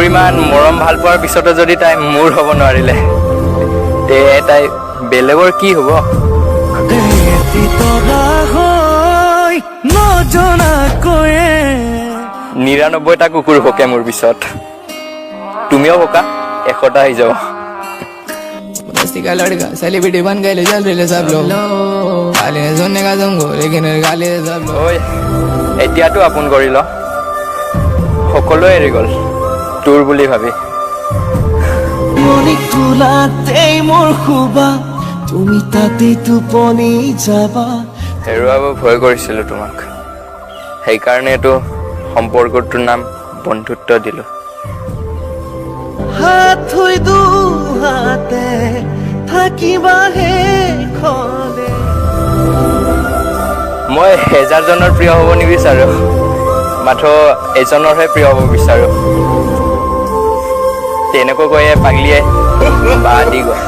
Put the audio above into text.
ইমান মৰম ভাল পোৱাৰ পিছতো যদি তাই মোৰ হ'ব নোৱাৰিলে তে তাই বেলেগৰ কি হ'ব? নজনাকৈয়ে ৯৯টা কুকুৰ ভোকে মোৰ পিছত, তুমিও ভোকা, ১০০টা হৈ যাব। बस्ती का लड़का सेलिब्रिटी बन गए चल रहे सब लोग गाली सुनने का तुमको लेकिन गाली सब लोग ঐ এতিয়াতো আপোন কৰি ল, সকলোৱে এৰি গ'ল তোৰ বুলি ভাবি। মনি তোলাতেই মোৰ শুবা তুমি তাতেই টোপনি যাবা। হেৰুৱাব ভয় কৰিছিলোঁ তোমাক, সেইকাৰণেতো সম্পৰ্কটোৰ নাম বন্ধুত্ব দিলোঁ। হাত থৈ দুহাতে থাকিবাহে খলে। মই ১০০০জনৰ প্ৰিয় হ'ব নিবিচাৰোঁ, মাথো এজনৰহে প্ৰিয় হ'ব বিচাৰোঁ। তেনেকৈ কৈয়ে পাগলীয়ে বা দি গ'ল।